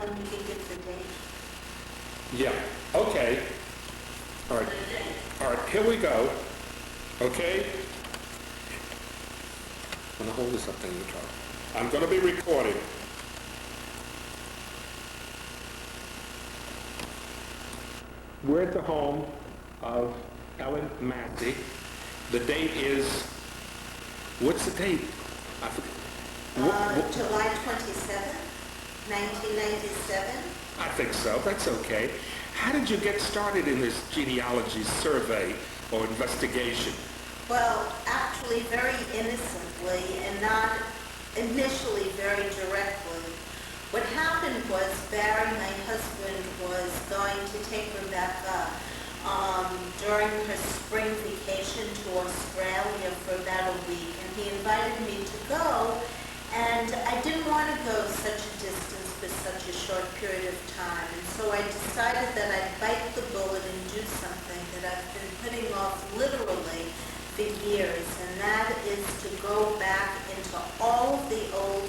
when you can get the date. Yeah, okay. All right, here we go. Okay? I'm going to hold this up thing in the truck. I'm going to be recording. We're at the home of Ellen Massie. The date is, what's the date? I forget. July 27th, 1997. I think so. That's okay. How did you get started in this genealogy survey or investigation? Well, actually very innocently and not initially very directly. What happened was Barry, my husband, was going to take Rebecca during her spring vacation to Australia for about a week, and he invited me to go, and I didn't want to go such a distance for such a short period of time, and so I decided that I'd bite the bullet and do something that I've been putting off literally for years, and that is to go back into all of the old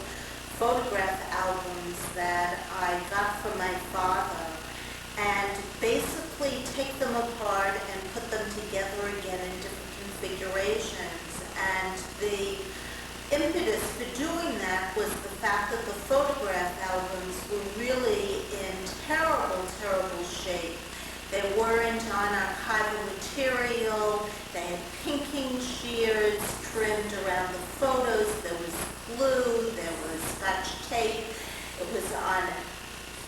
photograph albums that I got from my father and basically take them apart and put them together again in different configurations. And the impetus for doing that was the fact that the photograph albums were really in terrible, terrible shape. They weren't on archival material. They had pinking shears trimmed around the photos. There was glue. There was Scotch tape. It was on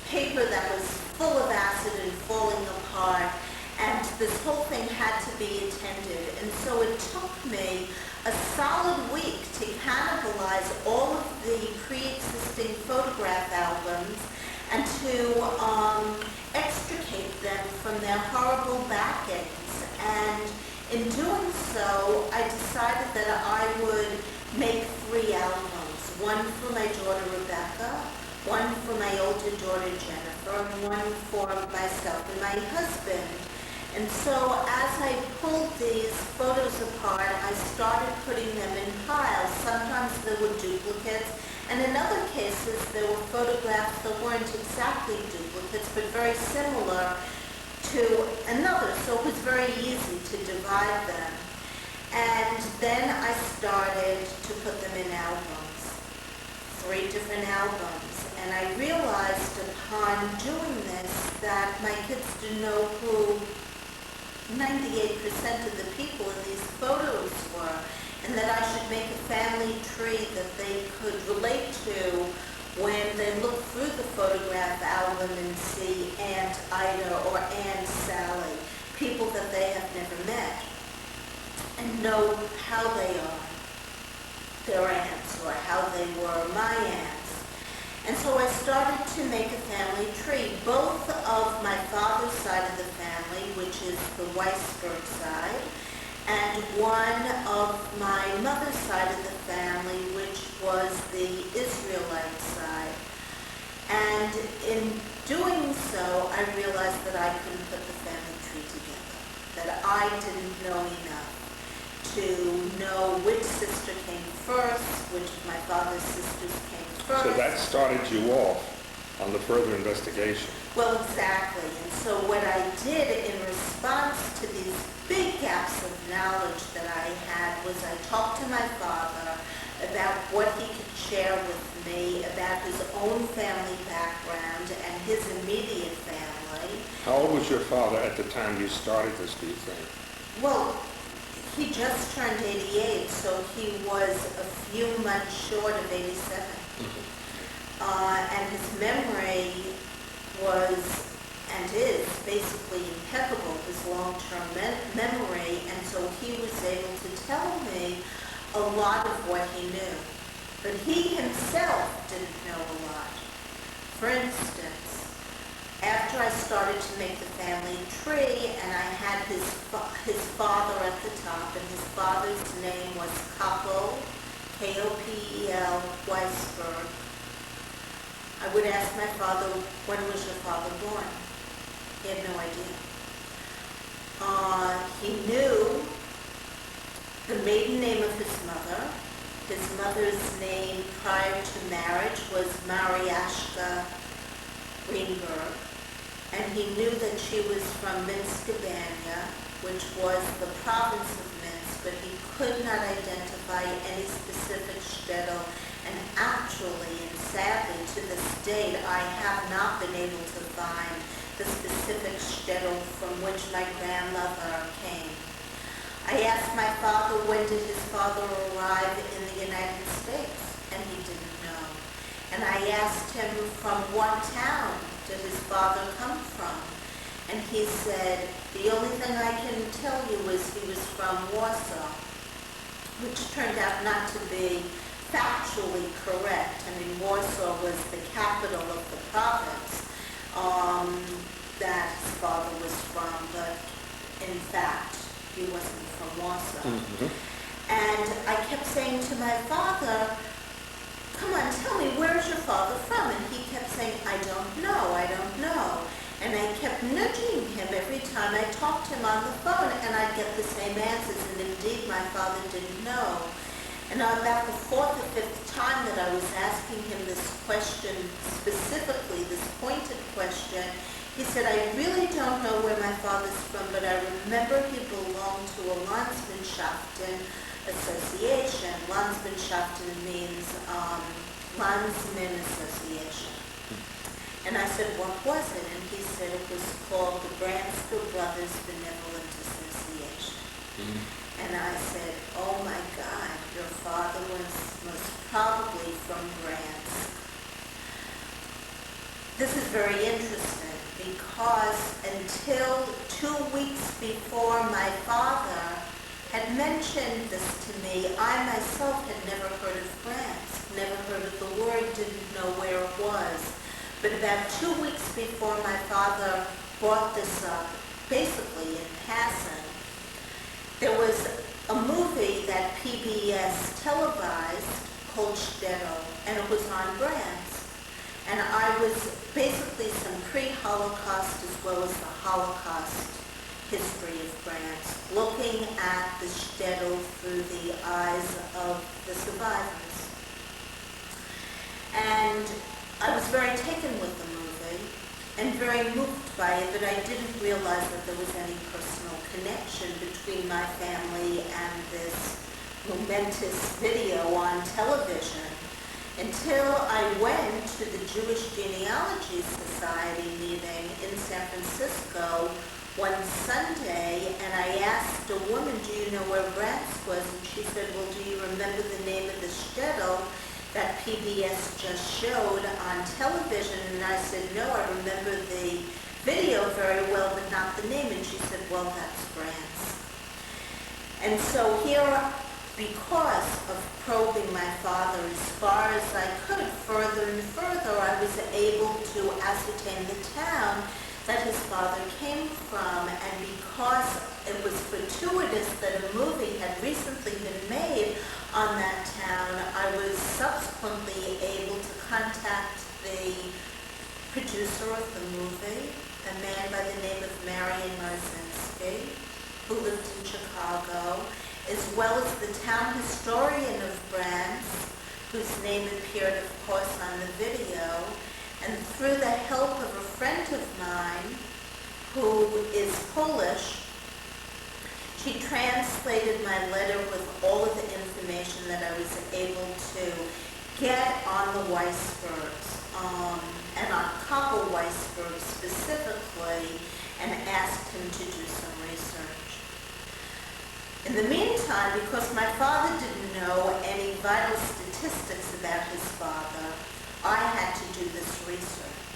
paper that was full of acid and falling apart. And this whole thing had to be attended. And so it took me a solid week to cannibalize all of the pre-existing photograph albums and to extricate them from their horrible backings. And in doing so, I decided that I would make 3 albums, one for my daughter Rebecca, one for my older daughter Jennifer, and one for myself and my husband. And so as I pulled these photos apart, I started putting them in piles. Sometimes there were duplicates, and in other cases there were photographs that weren't exactly duplicates, but very similar to another, so it was very easy to divide them. And then I started to put them in albums, 3 different albums. And I realized upon doing this that my kids didn't know who 98% of the people in these photos were, and that I should make a family tree that they could relate to when they look through the photograph album and see Aunt Ida or Aunt Sally, people that they have never met, and know how they are their aunts or how they were my aunts. And so I started to make a family tree, both of my father's side of the family, which is the Weisberg side, and one of my mother's side of the family, which was the Israelite side. And in doing so, I realized that I couldn't put the family tree together, that I didn't know enough to know which sister came first, which of my father's sisters came first. So that started you off on the further investigation. Well, exactly. And so what I did in response to these big gaps of knowledge that I had was I talked to my father about what he could share with me about his own family background and his immediate family. How old was your father at the time you started this, do you think? Well, he just turned 88, so he was a few months short of 87. And his memory was, and is, basically impeccable, his long-term memory, and so he was able to tell me a lot of what he knew. But he himself didn't know a lot. For instance, after I started to make the family tree, and I had his father at the top, and his father's name was Koppel, K-O-P-E-L, Weisberg, I would ask my father, when was your father born? He had no idea. He knew the maiden name of his mother. His mother's name prior to marriage was Mariashka Greenberg, and he knew that she was from Minsk, which was the province of Minsk, but he could not identify any specific shtetl. And actually, and sadly, to this date, I have not been able to find the specific shtetl from which my grandmother came. I asked my father, when did his father arrive in the United States? And he didn't know. And I asked him, from what town did his father come from? And he said, the only thing I can tell you is he was from Warsaw, which turned out not to be factually correct. I mean, Warsaw was the capital of the province that his father was from, but in fact, he wasn't from Warsaw. Mm-hmm. And I kept saying to my father, come on, tell me, where's your father from? And he kept saying, I don't know. And I kept nudging him every time I talked to him on the phone, and I'd get the same answers, and indeed my father didn't know. And about the fourth or fifth time that I was asking him this question, specifically this pointed question, he said, I really don't know where my father's from, but I remember he belonged to a Landsmannschaften association. Landsmannschaften means Landsman Association. And I said, what was it? And he said it was called the Bransko Brothers Benevolent Association. Mm-hmm. And I said, oh my God, your father was most probably from Bransk. This is very interesting because until 2 weeks before my father had mentioned this to me, I myself had never heard of Bransk, never heard of the word, didn't know where it was. But about 2 weeks before my father brought this up, basically in passing, there was a movie that PBS televised called Shtetl, and it was on Bransk. And I was basically some pre-Holocaust as well as the Holocaust history of Bransk, looking at the Shtetl through the eyes of the survivors. And I was very taken with the movie and very moved by it, but I didn't realize that there was any personal connection between my family and this momentous video on television until I went to the Jewish Genealogy Society meeting in San Francisco one Sunday, and I asked a woman, do you know where Bransk was? And she said, well, do you remember the name of the shtetl that PBS just showed on television? And I said, no, I remember the video very well, but not the name. And she said, well, that's Bransk. And so here, because of probing my father as far as I could, further and further, I was able to ascertain the town that his father came from. And because it was fortuitous that a movie had recently been made on that town, I was subsequently able to contact the producer of the movie, a man by the name of Marion Marzinski, who lived in Chicago, as well as the town historian of Bransk, whose name appeared, of course, on the video. And through the help of a friend of mine who is Polish, she translated my letter with all of the information that I was able to get on the Weisbergs, and on Koppel Weisberg specifically, and asked him to do some research. In the meantime, because my father didn't know any vital statistics about his father, I had to do this research.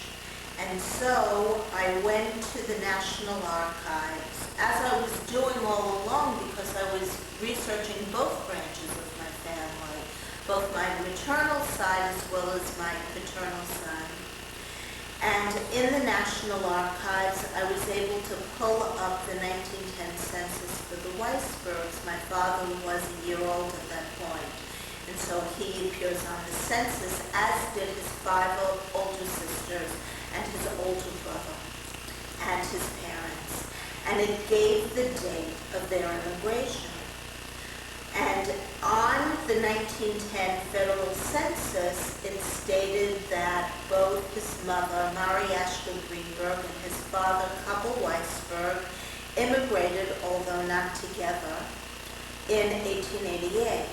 And so I went to the National Archives, as I was doing all along, because I was researching both branches of my family, both my maternal side as well as my paternal side. And in the National Archives, I was able to pull up the 1910 census for the Weisbergs. My father was a year old at that point. And so he appears on the census, as did his 5 older sisters and his older brother and his parents. And it gave the date of their immigration. And on the 1910 federal census, it stated that both his mother, Mary Ashley Greenberg, and his father, Cobble Weisberg, immigrated, although not together, in 1888.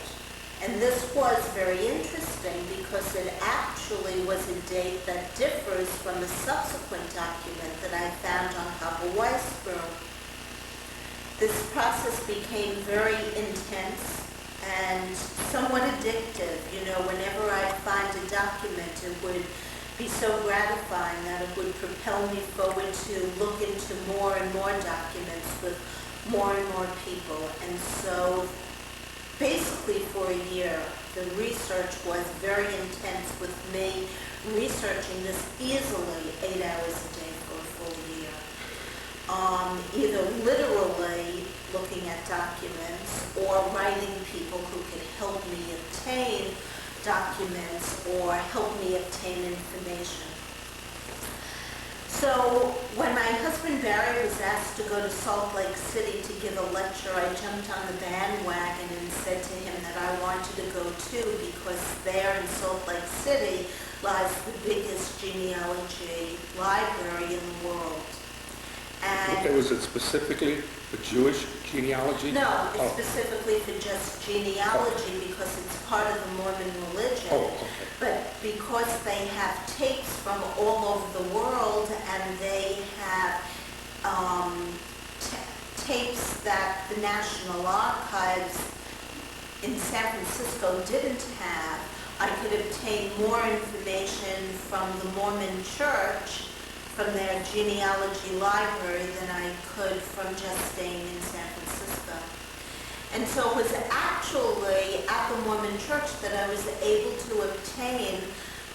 And this was very interesting because it actually was a date that differs from the subsequent document that I found on Cobble Weisberg. This process became very intense and somewhat addictive. You know, whenever I'd find a document, it would be so gratifying that it would propel me forward to look into more and more documents with more and more people. And so basically for a year, the research was very intense with me researching this easily 8 hours a day for a full year. Either literally looking at documents or writing people who could help me obtain documents or help me obtain information. So when my husband Barry was asked to go to Salt Lake City to give a lecture, I jumped on the bandwagon and said to him that I wanted to go too because there in Salt Lake City lies the biggest genealogy library in the world. And was it specifically the Jewish genealogy? no, it's specifically for just genealogy because it's part of the Mormon religion. Oh, okay. But because they have tapes from all over the world and they have tapes that the National Archives in San Francisco didn't have, I could obtain more information from the Mormon Church, from their genealogy library, than I could from just staying in San Francisco. And so it was actually at the Mormon Church that I was able to obtain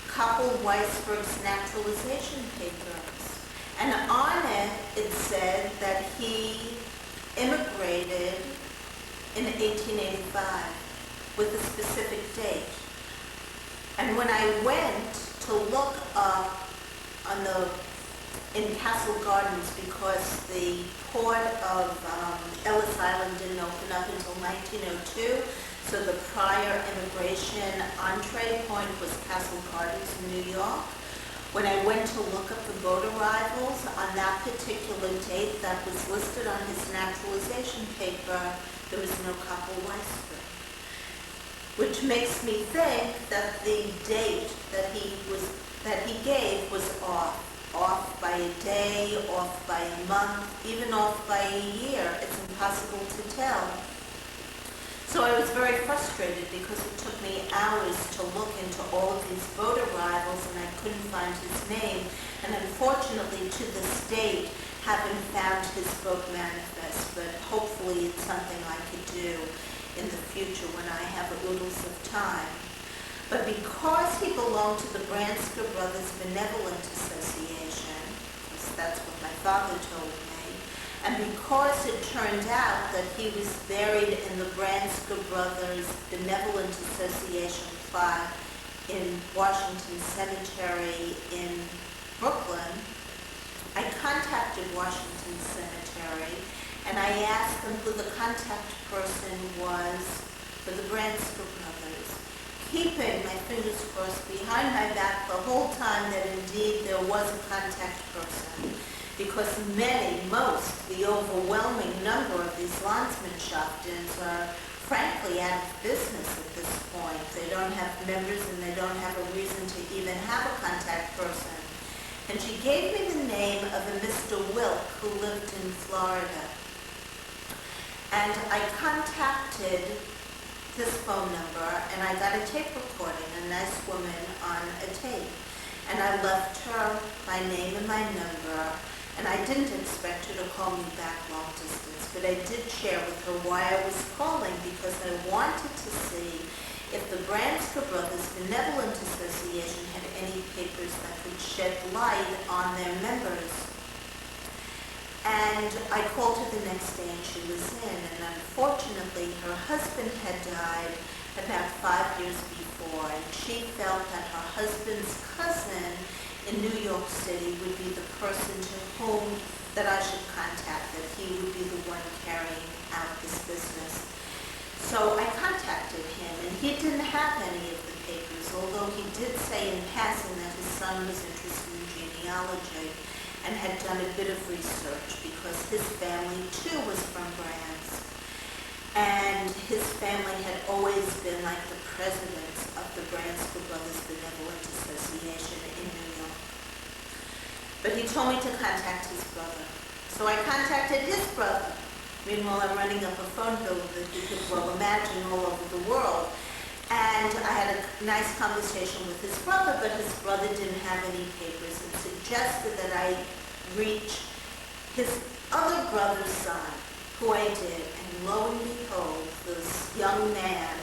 Cobble Weisberg's naturalization papers. And on it, it said that he immigrated in 1885 with a specific date. And when I went to look up in Castle Gardens, because the port of Ellis Island didn't open up until 1902, so the prior immigration entree point was Castle Gardens in New York. When I went to look up the boat arrivals on that particular date that was listed on his naturalization paper, there was no Cobble Weisberg, which makes me think that the date that he gave was off by a day, off by a month, even off by a year. It's impossible to tell. So I was very frustrated because it took me hours to look into all of these boat arrivals and I couldn't find his name. And unfortunately, to this date, haven't found his boat manifest, but hopefully it's something I could do in the future when I have a little of time. But because he belonged to the Bransker Brothers Benevolent Association, because that's what my father told me, and because it turned out that he was buried in the Bransker Brothers Benevolent Association plot in Washington Cemetery in Brooklyn, I contacted Washington Cemetery and I asked them who the contact person was for the Bransker Brothers, keeping my fingers crossed behind my back the whole time that indeed there was a contact person, because the overwhelming number of these Landsmannschaften are frankly out of business at this point. They don't have members and they don't have a reason to even have a contact person. And she gave me the name of a Mr. Wilk who lived in Florida. And I contacted this phone number, and I got a tape recording, a nice woman on a tape. And I left her my name and my number, and I didn't expect her to call me back long distance, but I did share with her why I was calling, because I wanted to see if the Bransker Brothers Benevolent Association had any papers that could shed light on their members. And I called her the next day and she was in, and unfortunately her husband had died about 5 years before, and she felt that her husband's cousin in New York City would be the person to whom that I should contact, that he would be the one carrying out this business. So I contacted him, and he didn't have any of the papers, although he did say in passing that his son was interested in genealogy and had done a bit of research because his family too was from Brands. And his family had always been like the presidents of the Bransfield Brothers Benevolent Association in New York. But he told me to contact his brother. So I contacted his brother. Meanwhile, I'm running up a phone bill that you could well imagine all over the world. And I had a nice conversation with his brother, but his brother didn't have any papers and suggested that I reach his other brother's son, who I did. And lo and behold, this young man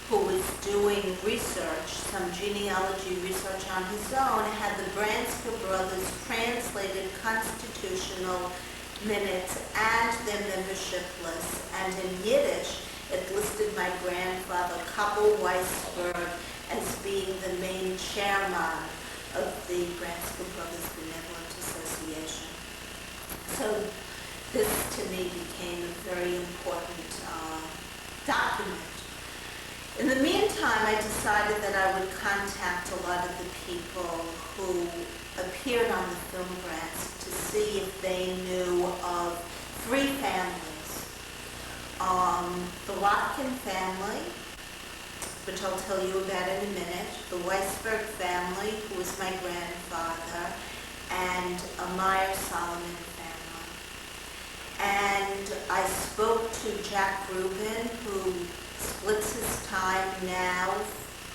who was doing research, some genealogy research on his own, had the Bransfield brothers translated constitutional minutes and their membership lists, and in Yiddish it listed my grandfather, Kappel Weisberg, as being the main chairman of the Bransfield Brothers Benevolent Association. So this to me became a very important document. In the meantime, I decided that I would contact a lot of the people who appeared on the film grants to see if they knew of three families. The Watkin family, which I'll tell you about in a minute, the Weisberg family, who was my grandfather, and a Meyer-Solomon family. And I spoke to Jack Rubin, who splits his time now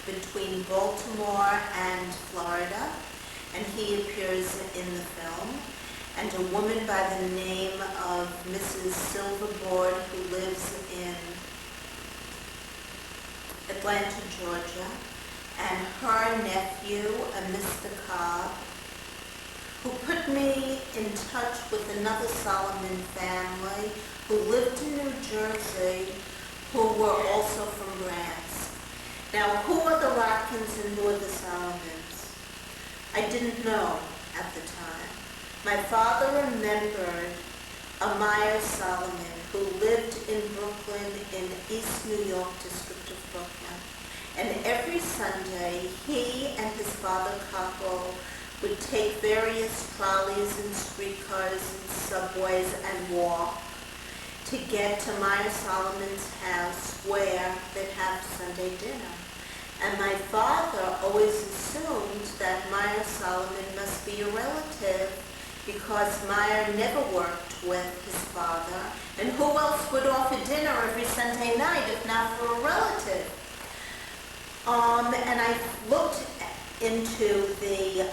between Baltimore and Florida, and he appears in the film. And a woman by the name of Mrs. Silverboard, who lives in Atlanta, Georgia, and her nephew, a Mr. Cobb, who put me in touch with another Solomon family who lived in New Jersey, who were also from Brands. Now, who are the Watkins and who are the Solomons? I didn't know at the time. My father remembered a Meyer-Solomon who lived in Brooklyn, in East New York, district of Brooklyn. And every Sunday, he and his father couple would take various trolleys and streetcars and subways and walk to get to Meyer-Solomon's house where they'd have Sunday dinner. And my father always assumed that Meyer-Solomon must be a relative because Meyer never worked with his father. And who else would offer dinner every Sunday night if not for a relative? And I looked into the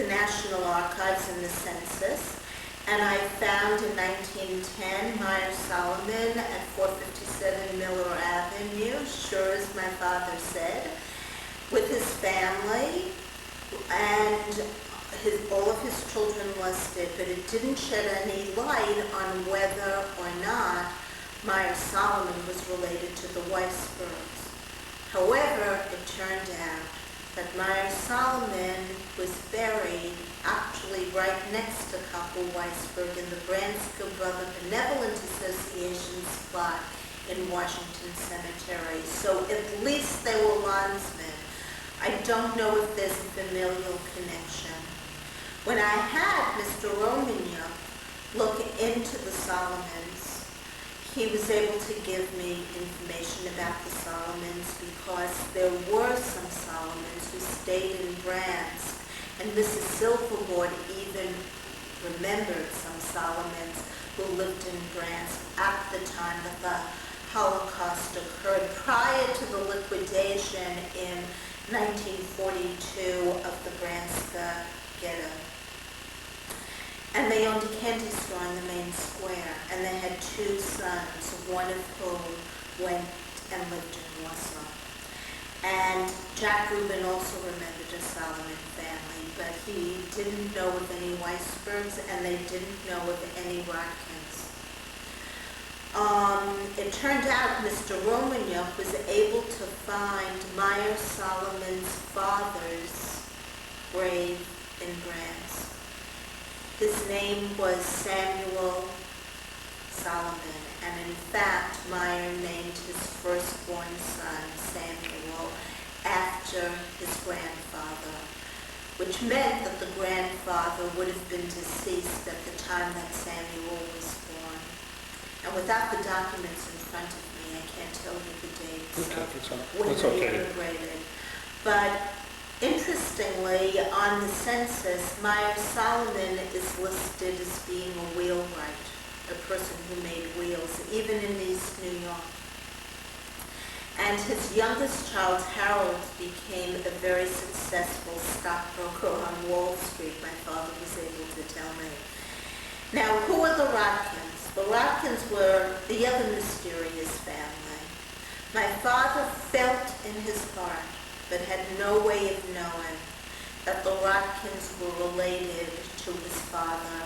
National Archives and the Census, and I found in 1910 Meyer-Solomon at 457 Miller Avenue, sure as my father said, with his family, and all of his children listed, but it didn't shed any light on whether or not Meyer-Solomon was related to the Weisbergs. However, it turned out that Meyer-Solomon was buried actually right next to Kappel Weisberg in the Bransfield Brother Benevolent Association spot in Washington Cemetery. So at least they were landsmen. I don't know if there's a familial connection. When I had Mr. Romagna look into the Solomons, he was able to give me information about the Solomons because there were some Solomons who stayed in Brands, and Mrs. Silverboard even remembered some Solomons who lived in Brands at the time that the Holocaust occurred, prior to the liquidation in 1942 of the Branska ghetto. And they owned a candy store in the main square, and they had two sons, one of whom went and lived in Warsaw. And Jack Rubin also remembered a Solomon family, but he didn't know of any Weisbergs, and they didn't know of any Watkins. It turned out Mr. Romagna was able to find Meyer-Solomon's father's grave in Brands. His name was Samuel Solomon, and in fact, Meyer named his firstborn son, Samuel, after his grandfather, which meant that the grandfather would have been deceased at the time that Samuel was born. And without the documents in front of me, I can't tell you the dates when they immigrated. But interestingly, on the census, Meyer Solomon is listed as being a wheelwright, a person who made wheels, even in East New York. And his youngest child, Harold, became a very successful stockbroker on Wall Street, my father was able to tell me. Now, who are the Rodkins? The Rodkins were the other mysterious family. My father felt in his heart, but had no way of knowing, that the Rodkins were related to his father,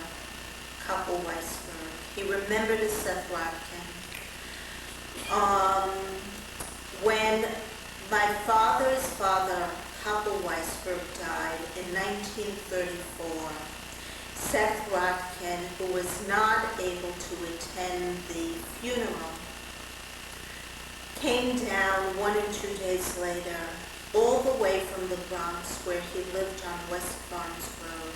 Koppel Weisberg. He remembered a Seth Rodkin. When my father's father, Koppel Weisberg, died in 1934, Seth Rodkin, who was not able to attend the funeral, came down 1 or 2 days later, all the way from the Bronx, where he lived on West Farms Road,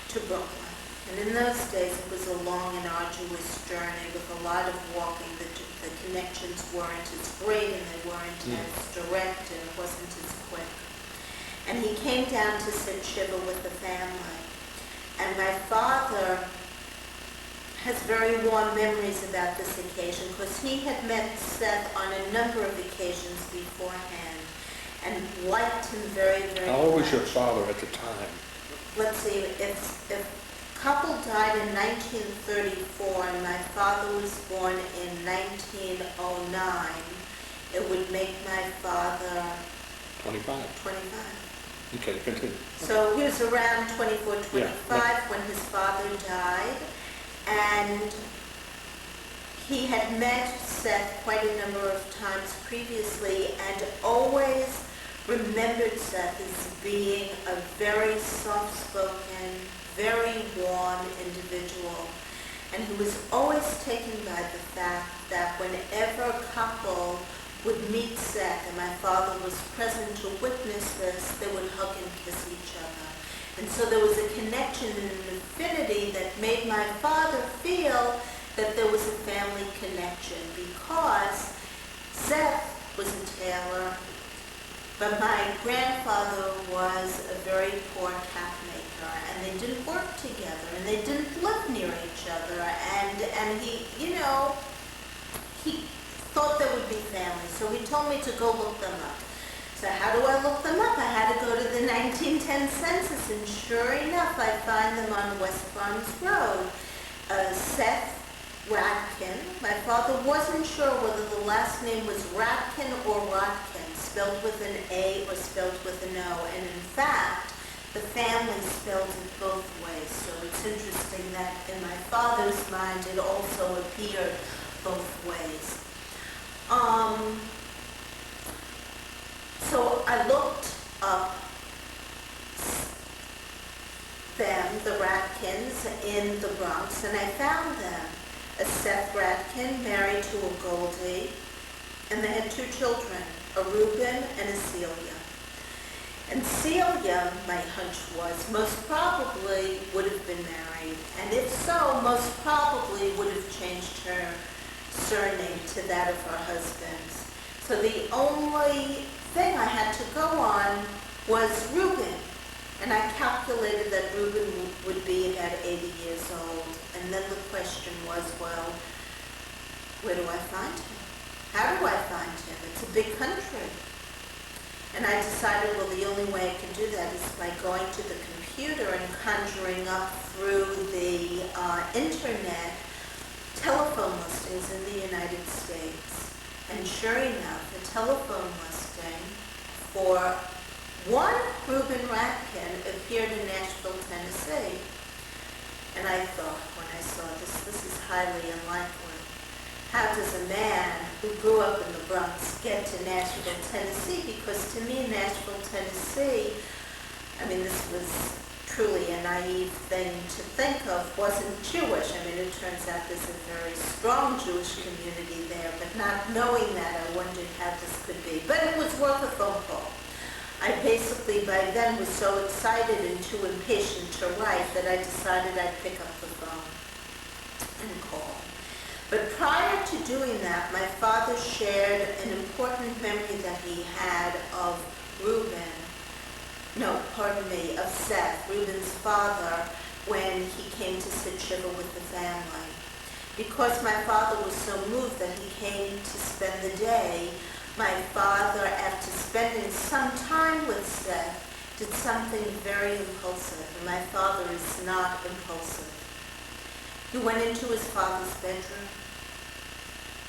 to Brooklyn. And in those days, it was a long and arduous journey with a lot of walking. The connections weren't as great, and they weren't as direct, and it wasn't as quick. And he came down to sit Shiva with the family. And my father has very warm memories about this occasion, because he had met Seth on a number of occasions beforehand, and liked him very, very much. How old was your father at the time? Let's see, if Koppel died in 1934 and my father was born in 1909, it would make my father 25. 25. Okay, continue. So he was around 24, 25 when his father died, and he had met Seth quite a number of times previously and always remembered Seth as being a very soft-spoken, very warm individual, and he was always taken by the fact that whenever a couple would meet Seth, and my father was present to witness this, they would hug and kiss each other. And so there was a connection and an affinity that made my father feel that there was a family connection, because Seth was a tailor, but my grandfather was a very poor cap maker, and they didn't work together, and they didn't live near each other, and he, he thought there would be family, so he told me to go look them up. So how do I look them up? I had to go to the 1910 census, and sure enough, I find them on West Farms Road. Seth Radkin. My father wasn't sure whether the last name was Radkin or Rodkin, spelled with an A or spelled with an O, and in fact, the family spelled it both ways, so it's interesting that in my father's mind it also appeared both ways. So I looked up them, the Radkins, in the Bronx, and I found them. A Seth Radkin married to a Goldie, and they had 2 children, a Reuben and a Celia. And Celia, my hunch was, most probably would have been married, and if so, most probably would have changed her surname to that of her husband's. So the only thing I had to go on was Reuben. And I calculated that Reuben would be about 80 years old. And then the question was, well, where do I find him? How do I find him? It's a big country. And I decided, well, the only way I can do that is by going to the computer and conjuring up through the internet telephone listings in the United States. And sure enough, a telephone listing for one Reuben Radkin appeared in Nashville, Tennessee. And I thought, when I saw this is highly unlikely. How does a man who grew up in the Bronx get to Nashville, Tennessee? Because to me, Nashville, Tennessee, I mean, this was truly a naive thing to think of, wasn't Jewish. I mean, it turns out there's a very strong Jewish community there, but not knowing that, I wondered how this could be. But it was worth a phone call. I basically, by then, was so excited and too impatient to write that I decided I'd pick up the phone and call. But prior to doing that, my father shared an important memory that he had of of Seth, Reuben's father, when he came to sit shiva with the family. Because my father was so moved that he came to spend the day, my father, after spending some time with Seth, did something very impulsive. And my father is not impulsive. He went into his father's bedroom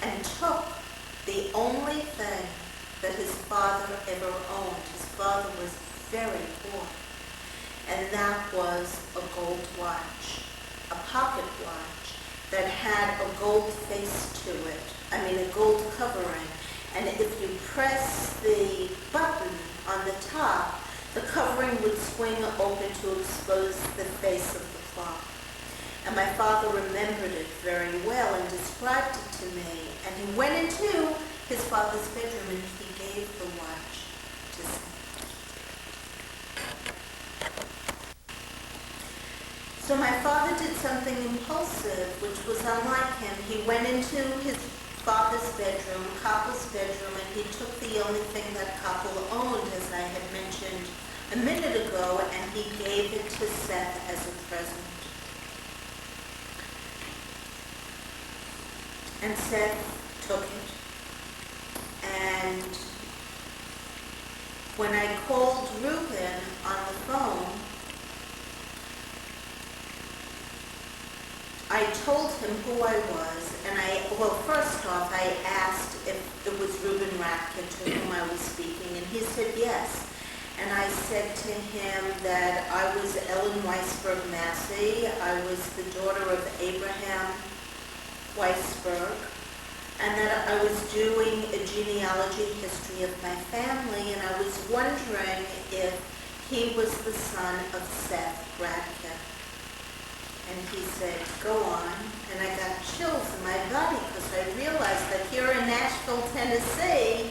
and took the only thing that his father ever owned. His father was very poor. And that was a gold watch, a pocket watch that had a gold face to it. I mean, a gold covering. And if you press the button on the top, the covering would swing open to expose the face of the clock. And my father remembered it very well and described it to me. And he went into his father's bedroom and he gave the watch to Seth. So my father did something impulsive, which was unlike him. He went into his father's bedroom, Koppel's bedroom, and he took the only thing that Koppel owned, as I had mentioned a minute ago, and he gave it to Seth as a present. And Seth took it. And when I called Reuben on the phone, I told him who I was, and first off, I asked if it was Reuben Ratkin to whom I was speaking, and he said yes. And I said to him that I was Ellen Weisberg Massie. I was the daughter of Abraham Weisberg, and that I was doing a genealogy history of my family, and I was wondering if he was the son of Seth Ratkin. And he said, go on. And I got chills in my body because I realized that here in Nashville, Tennessee,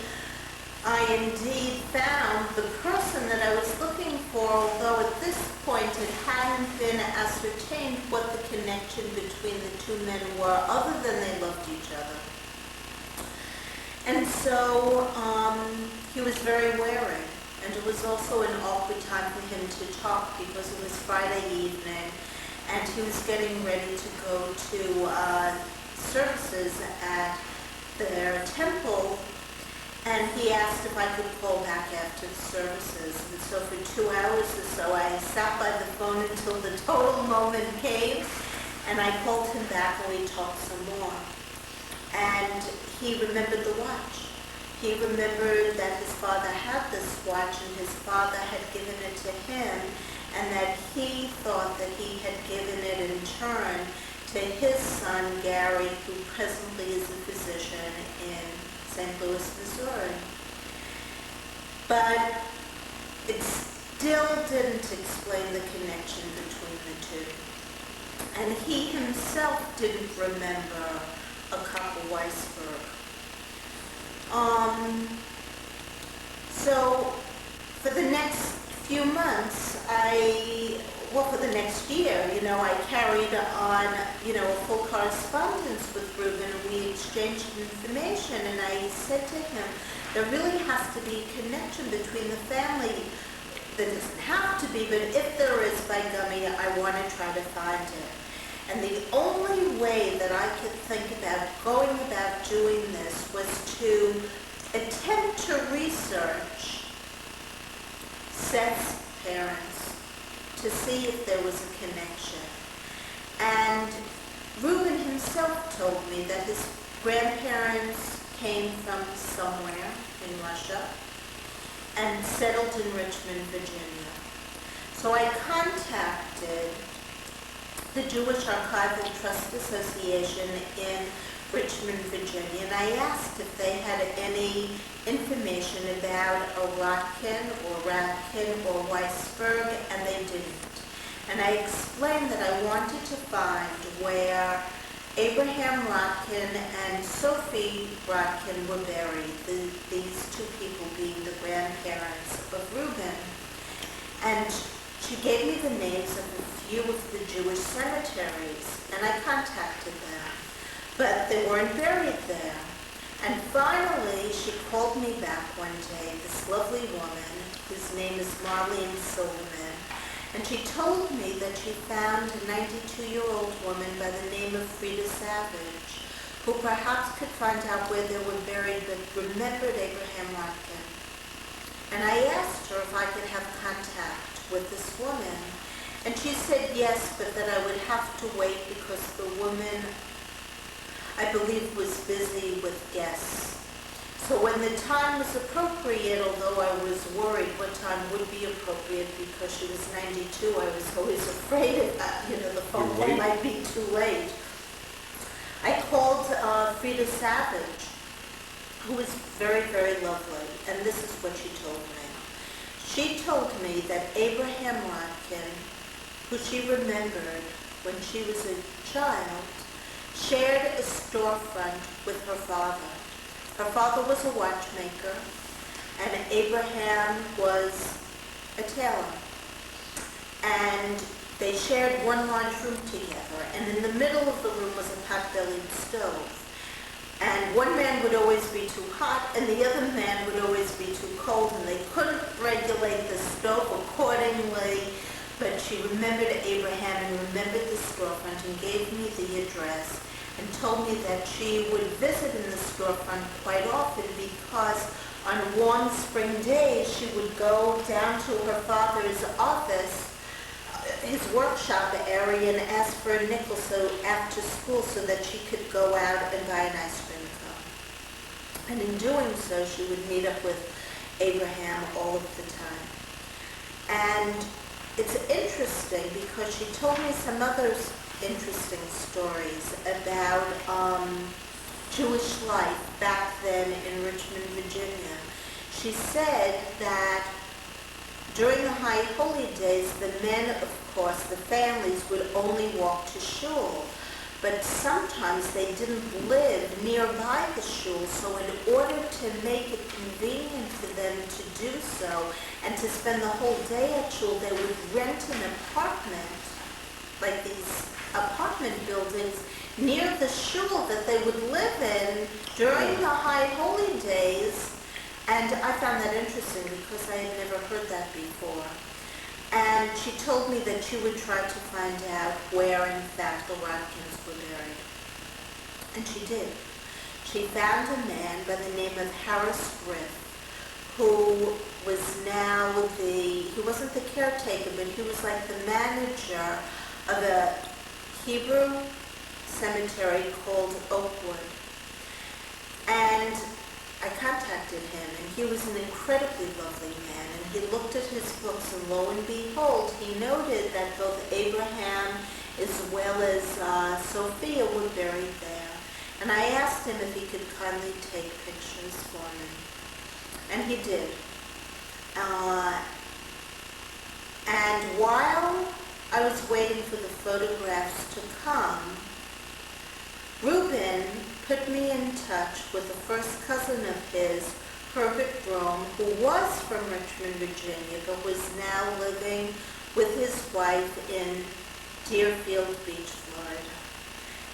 I indeed found the person that I was looking for, although at this point it hadn't been ascertained what the connection between the two men were, other than they loved each other. And so he was very wary. And it was also an awkward time for him to talk because it was Friday evening. And he was getting ready to go to services at their temple, and he asked if I could call back after the services. And so for 2 hours or so, I sat by the phone until the total moment came, and I called him back and we talked some more. And he remembered the watch. He remembered that his father had this watch, and his father had given it to him, and that he thought that he had given it in turn to his son, Gary, who presently is a physician in St. Louis, Missouri. But it still didn't explain the connection between the two. And he himself didn't remember a Koppel Weisberg. So for the next few months, for the next year, I carried on, a full correspondence with Reuben, and we exchanged information, and I said to him, there really has to be a connection between the family. There doesn't have to be, but if there is, by gummy, I want to try to find it. And the only way that I could think about going about doing this was to attempt to research Seth's parents to see if there was a connection. And Reuben himself told me that his grandparents came from somewhere in Russia and settled in Richmond, Virginia. So I contacted the Jewish Archive and Trust Association in Richmond, Virginia, and I asked if they had any information about a Ratkin or Weisberg, and they didn't. And I explained that I wanted to find where Abraham Rotkin and Sophie Rotkin were buried, these two people being the grandparents of Reuben. And she gave me the names of a few of the Jewish cemeteries, and I contacted them. But they weren't buried there. And finally, she called me back one day, this lovely woman, whose name is Marlene Silverman, and she told me that she found a 92-year-old woman by the name of Frida Savage, who perhaps could find out where they were buried, but remembered Abraham Rotkin. And I asked her if I could have contact with this woman, and she said yes, but that I would have to wait because the woman, I believe, was busy with guests. So when the time was appropriate, although I was worried what time would be appropriate because she was 92, I was always afraid of that, the phone call might be too late. I called Frida Savage, who was very, very lovely, and this is what she told me. She told me that Abraham Rotkin, who she remembered when she was a child, shared a storefront with her father. Her father was a watchmaker, and Abraham was a tailor. And they shared one large room together, and in the middle of the room was a pot-bellied stove. And one man would always be too hot, and the other man would always be too cold, and they couldn't regulate the stove accordingly. But she remembered Abraham and remembered the storefront and gave me the address, and told me that she would visit in the storefront quite often because on warm spring days she would go down to her father's office, his workshop area, and ask for a nickel after school so that she could go out and buy an ice cream cone. And in doing so, she would meet up with Abraham all of the time. And it's interesting because she told me some other interesting stories about Jewish life back then in Richmond, Virginia. She said that during the High Holy Days, the men, of course, the families would only walk to shul. But sometimes they didn't live nearby the shul, so in order to make it convenient for them to do so and to spend the whole day at shul, they would rent an apartment, like these apartment buildings, near the shul that they would live in during the High Holy Days. And I found that interesting because I had never heard that before. And she told me that she would try to find out where, in fact, the Rotkins were buried. And she did. She found a man by the name of Harris Griff, who was now he wasn't the caretaker, but he was like the manager of a Hebrew cemetery called Oakwood. And I contacted him, and he was an incredibly lovely man, and he looked at his books, and lo and behold, he noted that both Abraham as well as Sophia were buried there. And I asked him if he could kindly take pictures for me, and he did. And while I was waiting for the photographs to come, Reuben put me in touch with a first cousin of his, Herbert Brome, who was from Richmond, Virginia, but was now living with his wife in Deerfield Beach, Florida.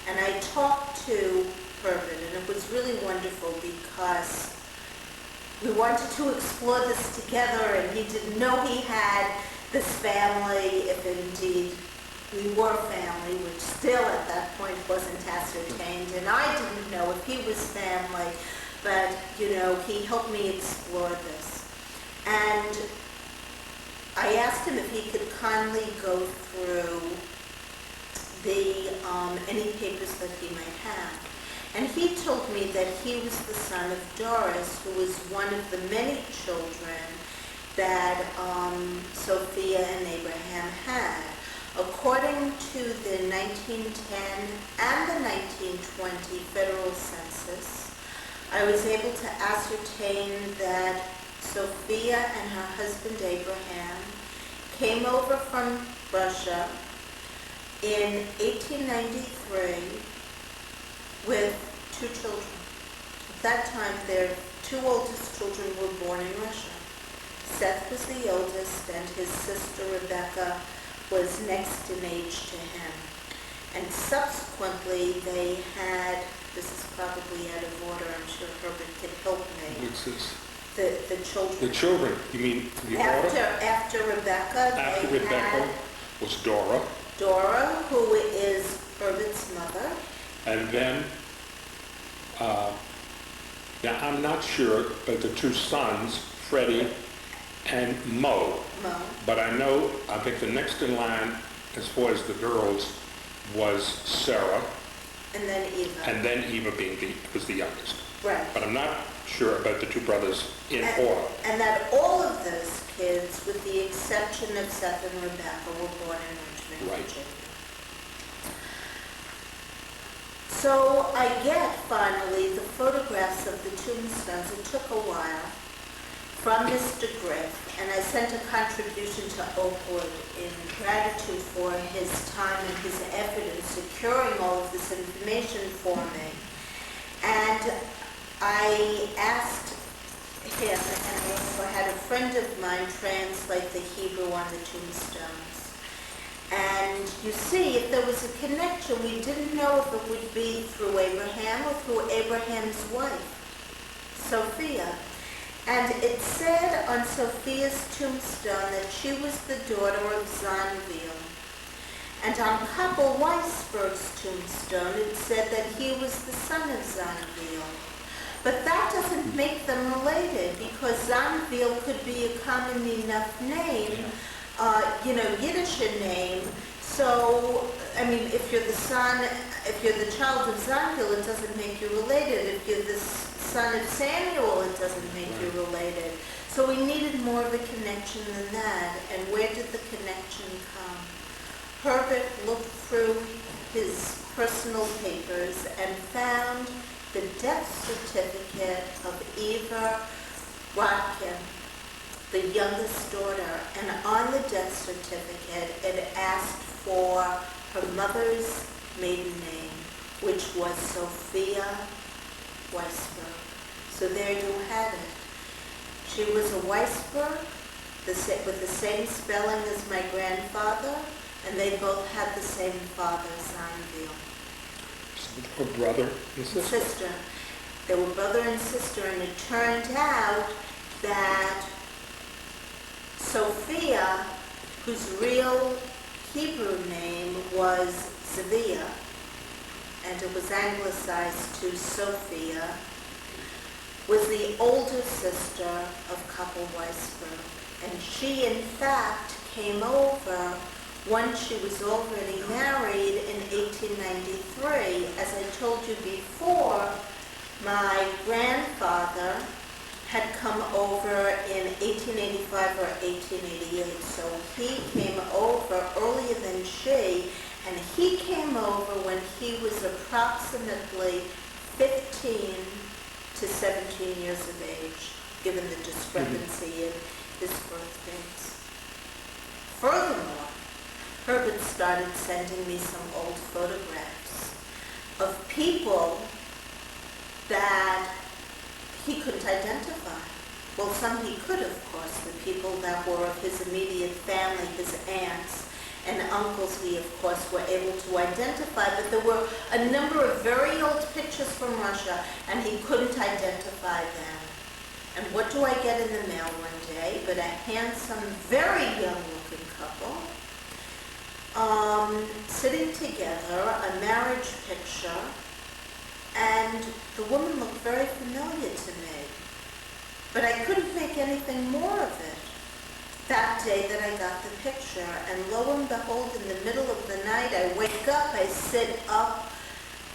And I talked to Herbert, and it was really wonderful because we wanted to explore this together, and he didn't know he had this family, if indeed we were family, which still at that point wasn't ascertained, and I didn't know if he was family, but, he helped me explore this. And I asked him if he could kindly go through any papers that he might have. And he told me that he was the son of Doris, who was one of the many children that Sophia and Abraham had. According to the 1910 and the 1920 federal census, I was able to ascertain that Sophia and her husband Abraham came over from Russia in 1893 with 2 children. At that time, their 2 oldest children were born in Russia. Seth was the oldest, and his sister Rebecca was next in age to him. And subsequently, they had, this is probably out of order, I'm sure Herbert could help me. What's this? The children. The children, you mean the order? After Rebecca, After they Rebecca had was Dora. Dora, who is Herbert's mother. And then, now I'm not sure, but the 2 sons, Freddie and Mo. But I know, I think the next in line, as far as the girls, was Sarah. And then Eva. And then Eva was the youngest. Right. But I'm not sure about the 2 brothers in order. And that all of those kids, with the exception of Seth and Rebecca, were born in Richmond, Right. Virginia. So I get, finally, the photographs of the tombstones. It took a while, from Mr. Griff, and I sent a contribution to Oakwood in gratitude for his time and his effort in securing all of this information for me. And I asked him, and I also had a friend of mine translate the Hebrew on the tombstones. And you see, if there was a connection, we didn't know if it would be through Abraham or through Abraham's wife, Sophia. And it said on Sophia's tombstone that she was the daughter of Zonville. And on Kappel Weisberg's tombstone, it said that he was the son of Zonville. But that doesn't make them related, because Zonville could be a common enough name, Yiddish name. So, I mean, if you're the child of Zonville, it doesn't make you related. If you're the son of Samuel, it doesn't make you related. So we needed more of a connection than that. And where did the connection come? Herbert looked through his personal papers and found the death certificate of Eva Rodkin, the youngest daughter, and on the death certificate it asked for her mother's maiden name, which was Sophia Weisberg. So there you had it. She was a Weisberg with the same spelling as my grandfather, and they both had the same father, Zonville. Her brother and sister. They were brother and sister, and it turned out that Sophia, whose real Hebrew name was Zavia, and it was anglicized to Sophia, was the older sister of Kappel Weisberg. And she, in fact, came over once she was already married in 1893. As I told you before, my grandfather had come over in 1885 or 1888. So he came over earlier than she, and he came over when he was approximately 15 to 17 years of age, given the discrepancy in his birth dates. Furthermore, Herbert started sending me some old photographs of people that he couldn't identify. Well, some he could, of course, the people that were of his immediate family, his aunts and uncles, he, of course, were able to identify, but there were a number of very old pictures from Russia, and he couldn't identify them. And what do I get in the mail one day but a handsome, very young-looking couple sitting together, a marriage picture, and the woman looked very familiar to me. But I couldn't make anything more of it. That day that I got the picture, and lo and behold, in the middle of the night, I wake up, I sit up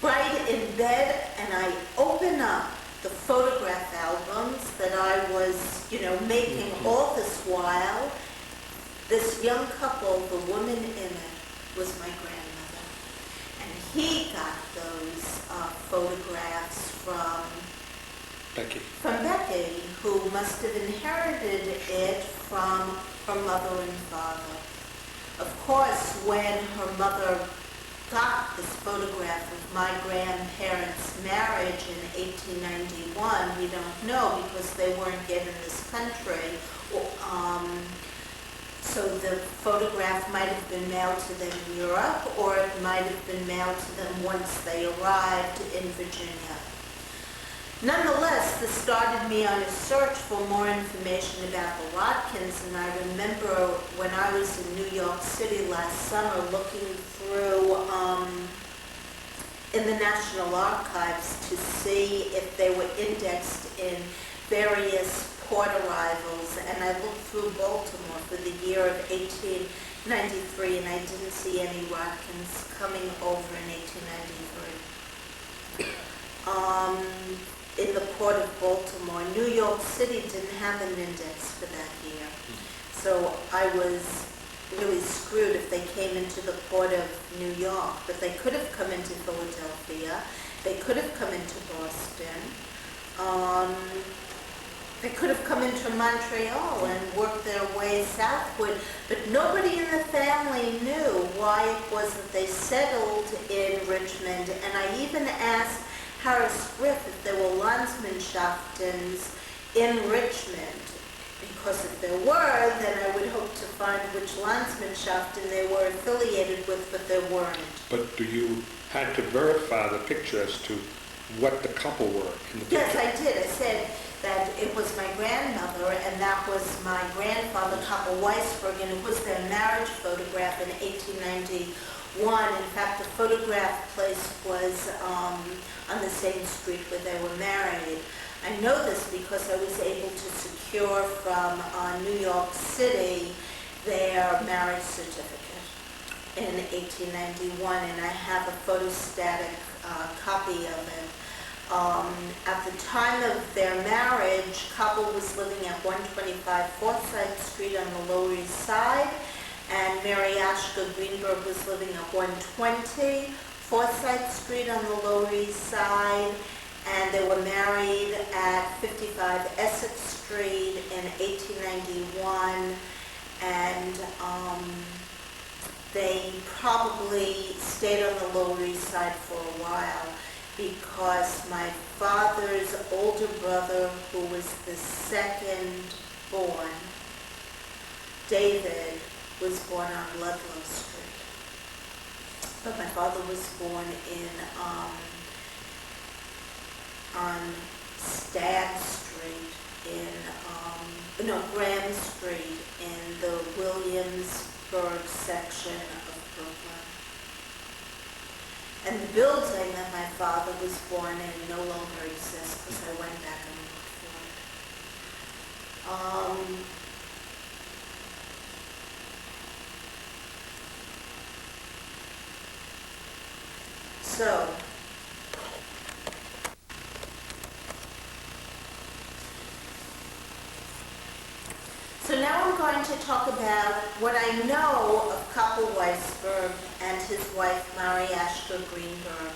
right in bed, and I open up the photograph albums that I was, making all this while. This young couple, the woman in it, was my grandmother. And he got those photographs from Becky, who must have inherited it from her mother and father. Of course, when her mother got this photograph of my grandparents' marriage in 1891, we don't know because they weren't yet in this country. So the photograph might have been mailed to them in Europe, or it might have been mailed to them once they arrived in Virginia. Nonetheless, this started me on a search for more information about the Watkins, and I remember when I was in New York City last summer looking through in the National Archives to see if they were indexed in various port arrivals, and I looked through Baltimore for the year of 1893, and I didn't see any Watkins coming over in 1893. In the port of Baltimore, New York City didn't have an index for that year. So I was really screwed if they came into the port of New York, but they could have come into Philadelphia, they could have come into Boston, they could have come into Montreal and worked their way southward, but nobody in the family knew why it was that they settled in Richmond, and I even asked Harris Griff if there were Landsmannschaftens in Richmond, because if there were, then I would hope to find which Landsmannschaften they were affiliated with, but there weren't. But do you had to verify the picture as to what the couple were in the picture? Yes, I did. I said that it was my grandmother, and that was my grandfather, Couple Weisberg, and it was their marriage photograph in 1891. In fact, the photograph place was on the same street where they were married. I know this because I was able to secure from New York City their marriage certificate in 1891, and I have a photostatic copy of it. At the time of their marriage, Koppel was living at 125 Forsyth Street on the Lower East Side, and Mary Ashka Greenberg was living at 120 Forsyth Street on the Lower East Side, and they were married at 55 Essex Street in 1891, and they probably stayed on the Lower East Side for a while because my father's older brother, who was the second born, David, was born on Ludlow Street. But my father was born on Stagg Street Graham Street in the Williamsburg section of Brooklyn. And the building that my father was born in no longer exists because I went back and looked for it. So now I'm going to talk about what I know of Koppel Weisberg and his wife, Mary Ashka Greenberg.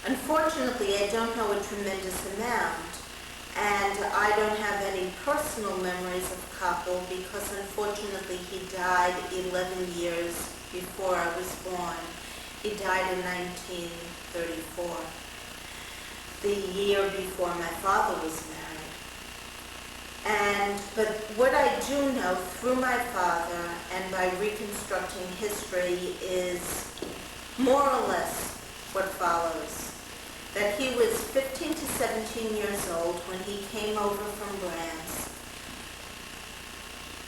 Unfortunately, I don't know a tremendous amount, and I don't have any personal memories of Koppel because unfortunately he died 11 years before I was born. He died in 1934, the year before my father was married. But what I do know through my father and by reconstructing history is more or less what follows. That he was 15 to 17 years old when he came over from France.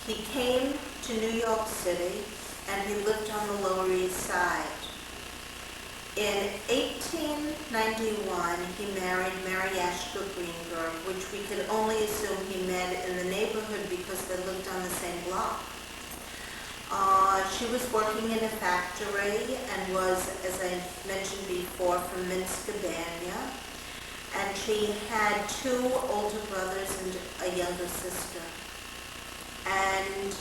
He came to New York City and he lived on the Lower East Side. In 1891, he married Mary Ashka Greenberg, which we could only assume he met in the neighborhood because they lived on the same block. She was working in a factory and was, as I mentioned before, from Minsk-Cabana, and she had 2 older brothers and a younger sister. And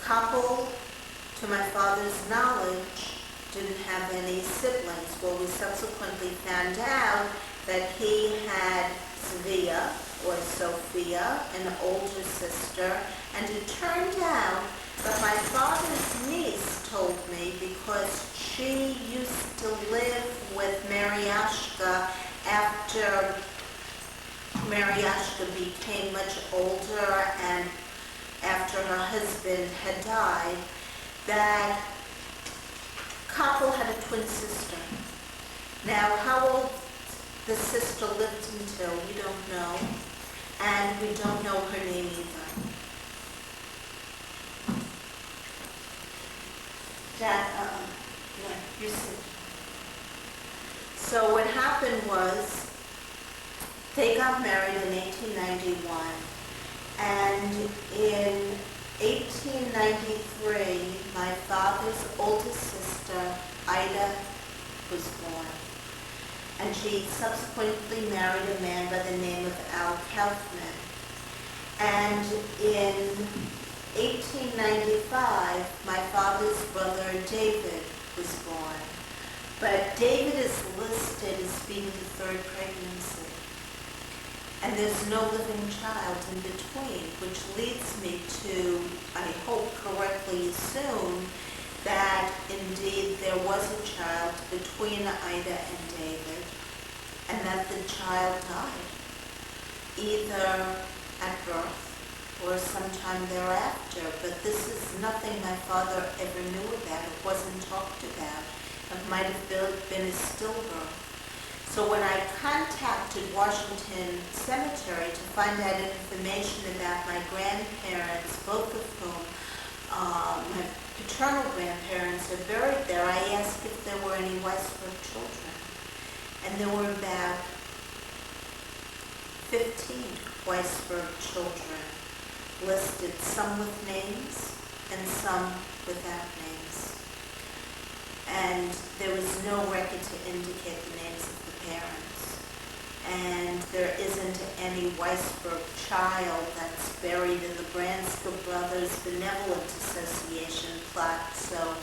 Koppel, to my father's knowledge, didn't have any siblings. Well, we subsequently found out that he had Sophia, an older sister, and it turned out that my father husband had died, that couple had a twin sister. Now, how old the sister lived until, we don't know, and we don't know her name either. Dad, no, you sit. So what happened was, they got married in 1891, and in 1893, my father's oldest sister, Ida, was born. And she subsequently married a man by the name of Al Kaufman. And in 1895, my father's brother David was born. But David is listed as being the third pregnancy. And there's no living child in between, which leads me to, I hope correctly assume, that indeed there was a child between Ida and David, and that the child died, either at birth or sometime thereafter. But this is nothing my father ever knew about. It wasn't talked about. It might have been a stillbirth. So when I contacted Washington Cemetery to find out information about my grandparents, both of whom, my paternal grandparents are buried there, I asked if there were any Weisberg children. And there were about 15 Weisberg children listed, some with names and some without names. And there was no record to indicate the names of the parents. And there isn't any Weisberg child that's buried in the Branska Brothers Benevolent Association plot. So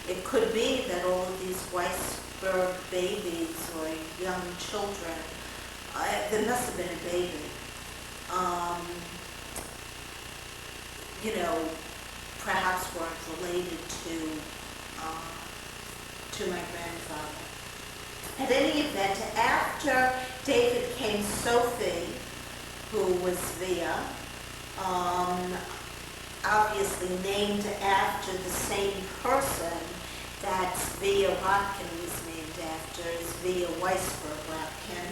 it could be that all of these Weisberg babies or young children, there must have been a baby, perhaps weren't related to my grandfather. At any event, after David came Sophie, who was Via, obviously named after the same person that Via Rotkin was named after, is Via Weisberg Rotkin.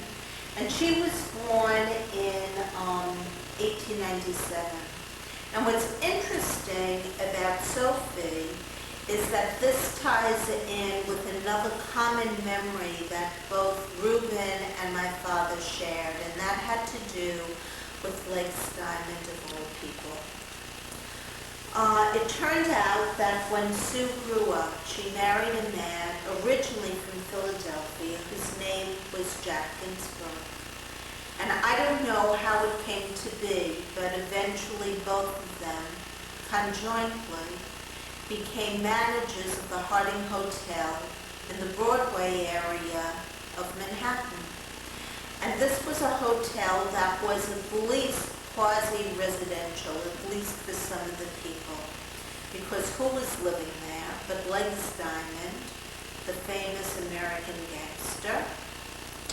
And she was born in 1897. And what's interesting about Sophie is that this ties in with another common memory that both Reuben and my father shared, and that had to do with Lake Diamond of all people. It turned out that when Sue grew up, she married a man originally from Philadelphia whose name was Jack Ginsburg. And I don't know how it came to be, but eventually both of them, conjointly, became managers of the Harding Hotel in the Broadway area of Manhattan. And this was a hotel that was at least quasi-residential, at least for some of the people. Because who was living there but Legs Diamond, the famous American gangster,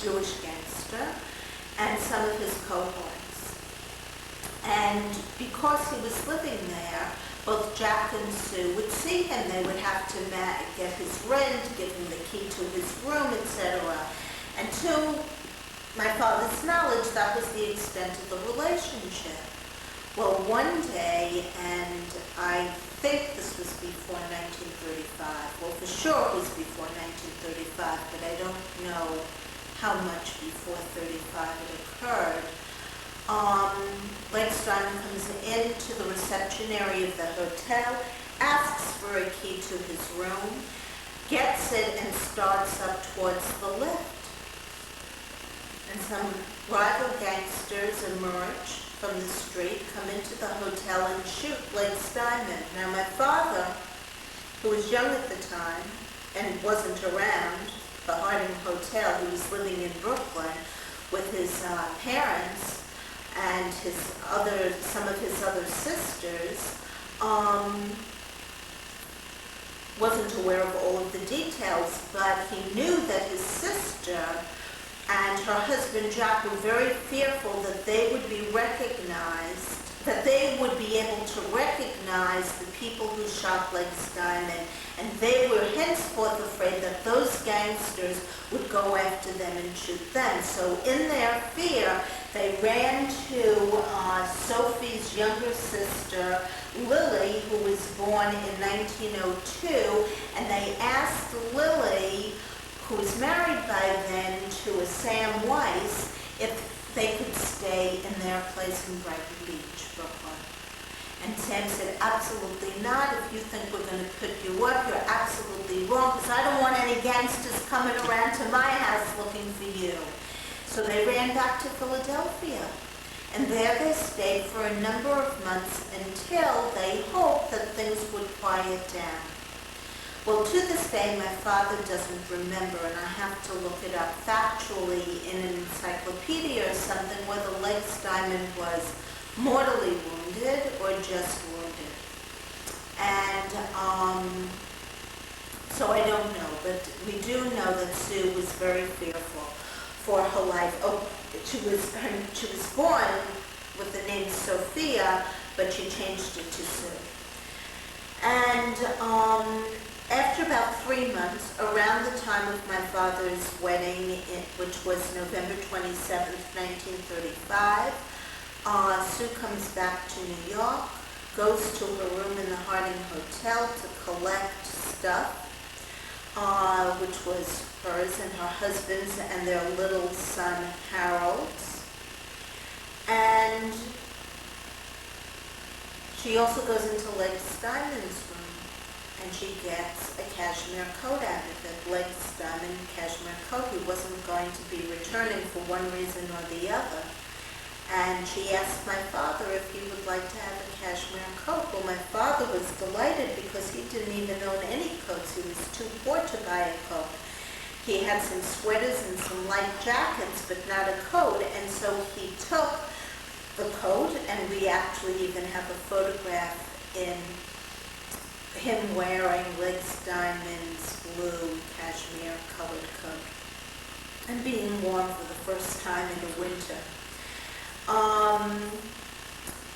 Jewish gangster, and some of his cohorts. And because he was living there, both Jack and Sue would see him. They would have to get his rent, give him the key to his room, etc. And to my father's knowledge, that was the extent of the relationship. Well, one day, and I think this was before 1935, well, for sure it was before 1935, but I don't know how much before 35 it occurred. Leckstein comes into the reception area of the hotel, asks for a key to his room, gets it, and starts up towards the lift. And some rival gangsters emerge from the street, come into the hotel, and shoot Legs Diamond. Now, my father, who was young at the time and wasn't around the Harding Hotel, he was living in Brooklyn with his parents and some of his other sisters, wasn't aware of all of the details, but he knew that his sister and her husband Jack were very fearful that they would be recognized that they would be able to recognize the people who shot Legs Diamond, and they were henceforth afraid that those gangsters would go after them and shoot them. So in their fear, they ran to Sophie's younger sister, Lily, who was born in 1902, and they asked Lily, who was married by then to a Sam Weiss, if they could stay in their place in Brighton Beach, Brooklyn. And Sam said, absolutely not. If you think we're going to put you up, you're absolutely wrong, because I don't want any gangsters coming around to my house looking for you. So they ran back to Philadelphia. And there they stayed for a number of months until they hoped that things would quiet down. Well, to this day, my father doesn't remember, and I have to look it up factually in an encyclopedia or something, whether Legs Diamond was mortally wounded or just wounded. And so I don't know, but we do know that Sue was very fearful for her life. Oh, she was born with the name Sophia, but she changed it to Sue. And after about 3 months, around the time of my father's wedding, which was November 27th, 1935, Sue comes back to New York, goes to her room in the Harding Hotel to collect stuff, which was hers and her husband's and their little son Harold's. And she also goes into Legs Diamond's room, and she gets a cashmere coat out of it, Legs Diamond cashmere coat. He wasn't going to be returning for one reason or the other. And she asked my father if he would like to have a cashmere coat. Well, my father was delighted because he didn't even own any coats. He was too poor to buy a coat. He had some sweaters and some light jackets, but not a coat. And so he took the coat, and we actually even have a photograph in him wearing Legs Diamond's blue cashmere colored coat and being warm for the first time in the winter.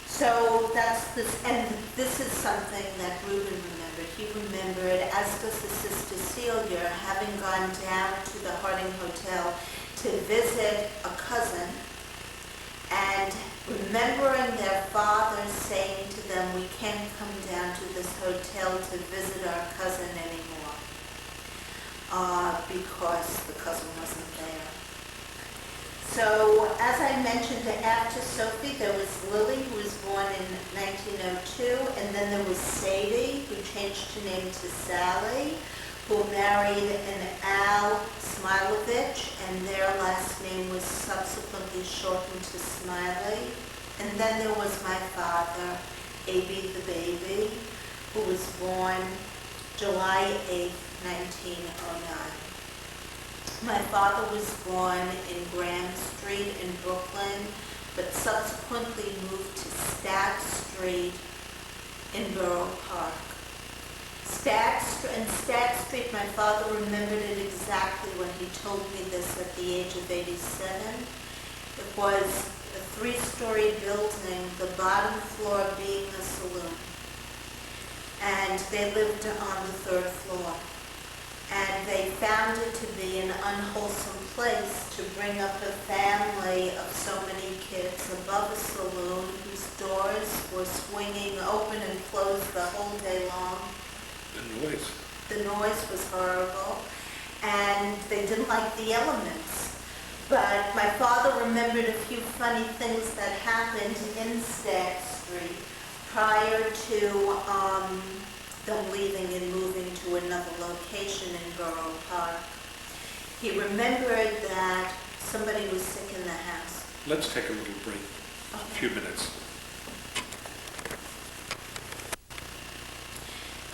So that's this, and this is something that Reuben remembered. He remembered, as does his sister Celia, having gone down to the Harding Hotel to visit a cousin, and remembering their father saying to them, we can't come down to this hotel to visit our cousin anymore, because the cousin wasn't there. So, as I mentioned, after Sophie, there was Lily, who was born in 1902, and then there was Sadie, who changed her name to Sally, who married an Al Smilovich, and their last name was subsequently shortened to Smiley. And then there was my father, A.B. the baby, who was born July 8, 1909. My father was born in Graham Street in Brooklyn, but subsequently moved to Stagg Street in Borough Park. Stagg Street, my father remembered it exactly when he told me this at the age of 87. It was a 3-story building, the bottom floor being a saloon. And they lived on the 3rd floor. And they found it to be an unwholesome place to bring up a family of so many kids above a saloon whose doors were swinging open and closed the whole day long. The noise was horrible, and they didn't like the elements. But my father remembered a few funny things that happened in Stagg Street prior to them leaving and moving to another location in Borough Park. He remembered that somebody was sick in the house. Let's take a little break, a few minutes.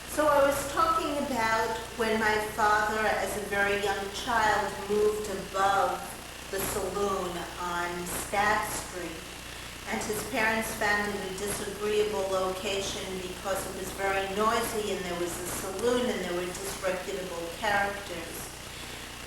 So I was talking about when my father, as a very young child, moved above the saloon on Stagg Street. And his parents found it a disagreeable location because it was very noisy and there was a saloon and there were disreputable characters.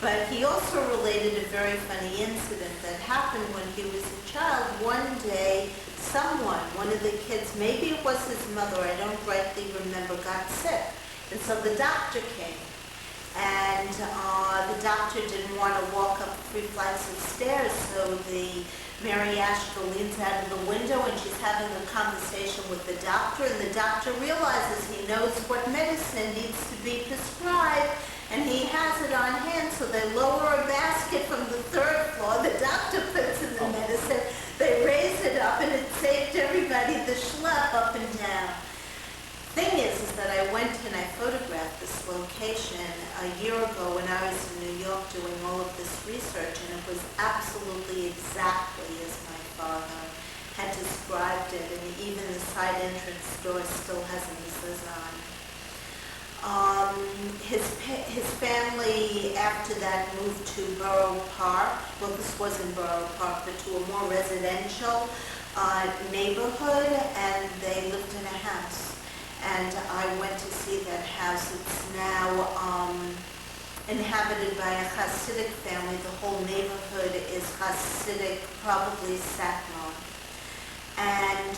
But he also related a very funny incident that happened when he was a child. One day, someone, one of the kids, maybe it was his mother, I don't rightly remember, got sick. And so the doctor came. And the doctor didn't want to walk up 3 flights of stairs, so Mary Ashton leans out of the window and she's having a conversation with the doctor, and the doctor realizes he knows what medicine needs to be prescribed, and he has it on hand, so they lower a basket from the 3rd floor, the doctor puts in the medicine, they raise it up, and it saved everybody the schlep up and down. Thing is that I went and I photographed this location a year ago when I was in New York doing all of this research, and it was absolutely exactly as my father had described it, and even the side entrance door still has a mezuzah. His family after that moved to Borough Park. Well, this wasn't Borough Park, but to a more residential neighborhood, and they lived in a house. And I went to see that house. It's now inhabited by a Hasidic family. The whole neighborhood is Hasidic, probably Satmar. And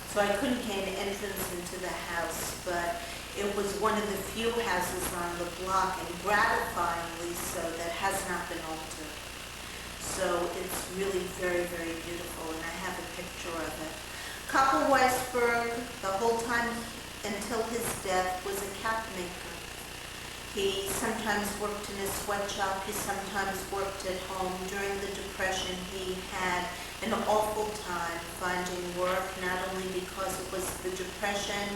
so I couldn't gain entrance into the house, but it was one of the few houses on the block, and gratifyingly so, that has not been altered. So it's really very, very beautiful, and I have a picture of it. Koppel Weisberg, the whole time until his death, was a cap maker. He sometimes worked in a sweatshop, he sometimes worked at home. During the Depression, he had an awful time finding work, not only because it was the Depression,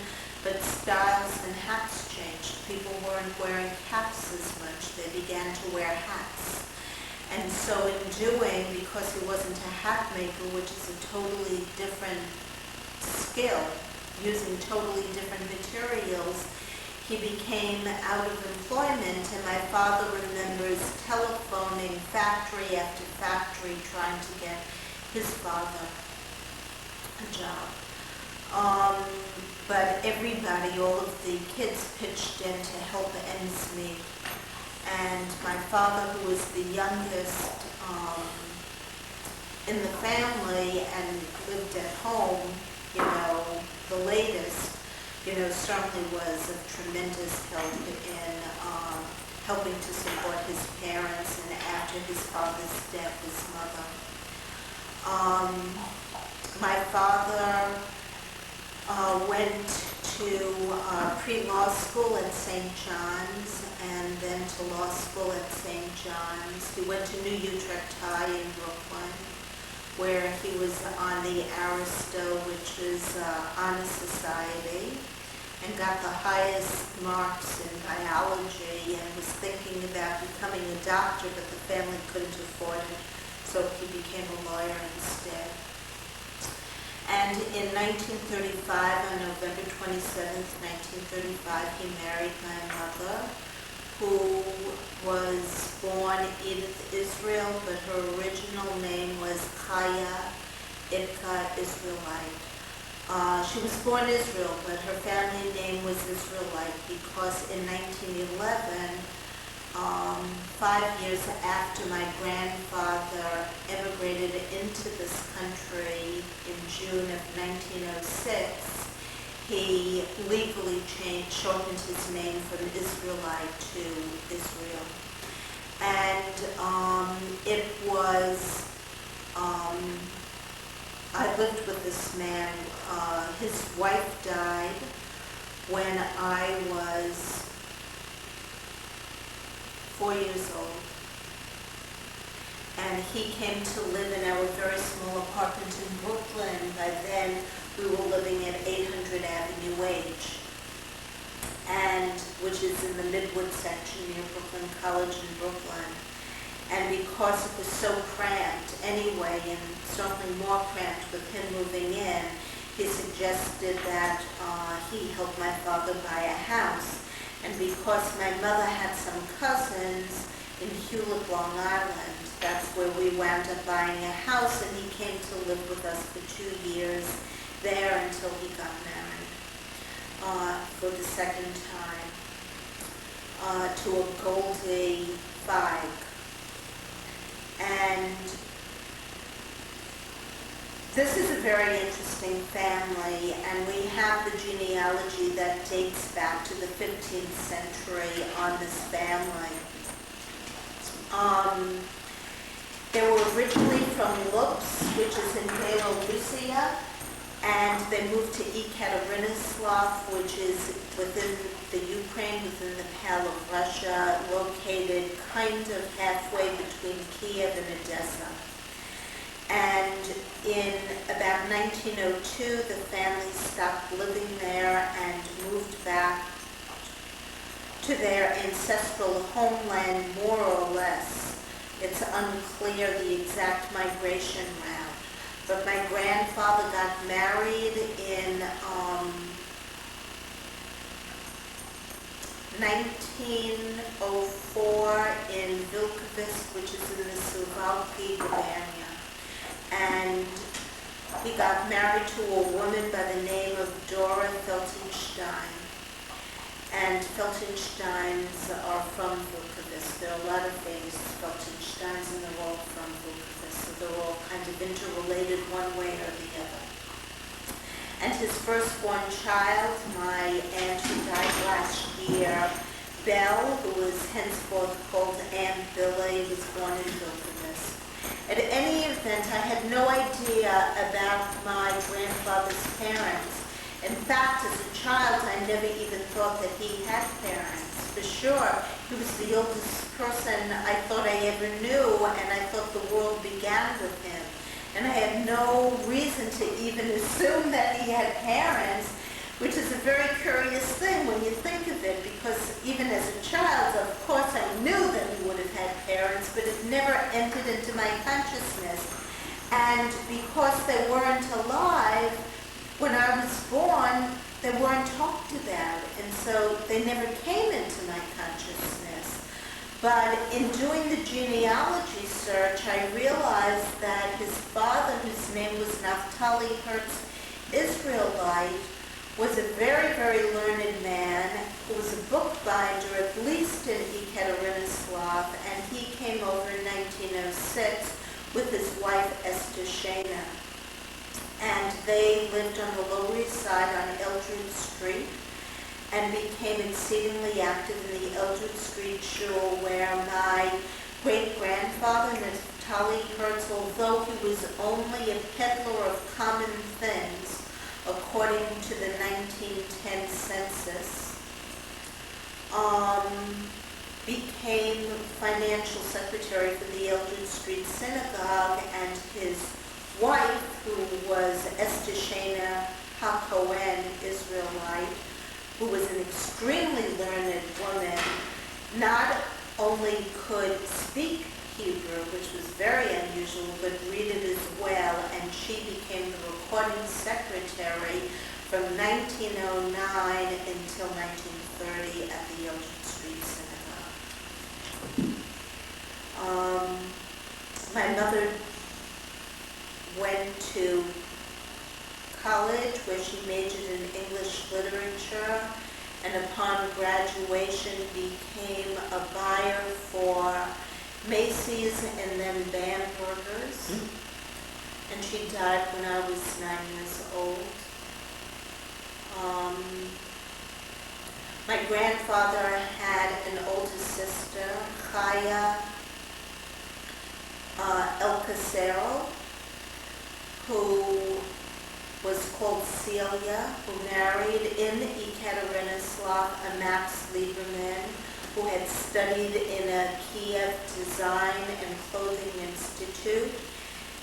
but styles and hats changed. People weren't wearing caps as much, they began to wear hats. And so in doing, because he wasn't a hat maker, which is a totally different skill, using totally different materials, he became out of employment, and my father remembers telephoning factory after factory trying to get his father a job. But everybody, all of the kids pitched in to help ends meet. And my father, who was the youngest in the family and lived at home, the latest, certainly was of tremendous help in helping to support his parents, and after his father's death, his mother. My father went to pre-law school at St. John's and then to law school at St. John's. He went to New Utrecht High in Brooklyn, where he was on the Aristo, which is honor society, and got the highest marks in biology, and was thinking about becoming a doctor, but the family couldn't afford it, so he became a lawyer instead. And in 1935, on November 27th, 1935, he married my mother, who was born Edith Israel, but her original name was Chaya Itka Israelite. She was born Israel, but her family name was Israelite because in 1911, 5 years after my grandfather immigrated into this country in June of 1906, he legally shortened his name from Israelite to Israel. And it was, I lived with this man. His wife died when I was 4 years old. And he came to live in our very small apartment in Brooklyn. By then, we were living at 800 Avenue H, which is in the Midwood section near Brooklyn College in Brooklyn. And because it was so cramped anyway, and certainly more cramped with him moving in, he suggested that he help my father buy a house. And because my mother had some cousins in Hewlett, Long Island, that's where we wound up buying a house, and he came to live with us for 2 years there until he got married for the second time to a Goldie Feig. And This is a very interesting family, and we have the genealogy that dates back to the 15th century on this family. They were originally from Lups, which is in Belarusia, and they moved to Ekaterinoslav, which is within the Ukraine, within the Pale of Russia, located kind of halfway between Kiev and Odessa. And in about 1902, the family stopped living there and moved back to their ancestral homeland, more or less. It's unclear the exact migration route. But my grandfather got married in 1904 in Vilkovisk, which is in the Suwalki Gubernia. And he got married to a woman by the name of Dora Feltenstein. And Feltensteins are from Vilkovisk. There are a lot of famous Feltensteins, and they're all from Vilkovisk. So they're all kind of interrelated one way or the other. And his firstborn child, my aunt who died last year, Belle, who was henceforth called Aunt Billy, was born in Vilkovisk. At any event, I had no idea about my grandfather's parents. In fact, as a child, I never even thought that he had parents. For sure, he was the oldest person I thought I ever knew, and I thought the world began with him. And I had no reason to even assume that he had parents, which is a very curious thing when you think of it, because even as a child, of course, I knew that he would have had parents, but it never entered into my consciousness. And because they weren't alive, when I was born, they weren't talked about, and so they never came into my consciousness. But in doing the genealogy search, I realized that his father, whose name was Naphtali Hertz Israelite, was a very, very learned man who was a bookbinder, at least in Ekaterinoslav, and he came over in 1906 with his wife Esther Shana. And they lived on the Lower East Side on Eldred Street and became exceedingly active in the Eldred Street shul, where my great-grandfather, Naphtali Hertz, although he was only a peddler of common things, according to the 1910 census, became financial secretary for the Eldred Street Synagogue, and his wife, who was Esther Shana HaKohen, Israelite, who was an extremely learned woman, not only could speak Hebrew, which was very unusual, but read it as well, and she became the recording secretary from 1909 until 1930 at the Eldred Street Synagogue. My mother went to college where she majored in English literature, and upon graduation became a buyer for Massie's and then Bamberger's. And she died when I was 9 years old. My grandfather had an older sister, Chaya Elkasero, who was called Celia, who married in Ekaterinoslav a Max Lieberman, who had studied in a Kiev Design and Clothing Institute.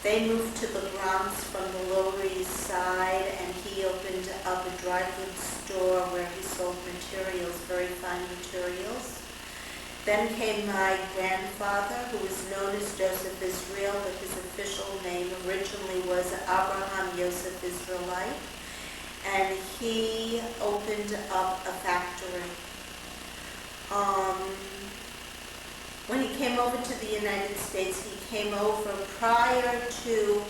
They moved to the Bronx from the Lower East Side, and he opened up a dry goods store where he sold materials, very fine materials. Then came my grandfather, who was known as Joseph Israel, but his official name originally was Abraham Yosef Israelite, and he opened up a factory. When he came over to the United States, he came over prior to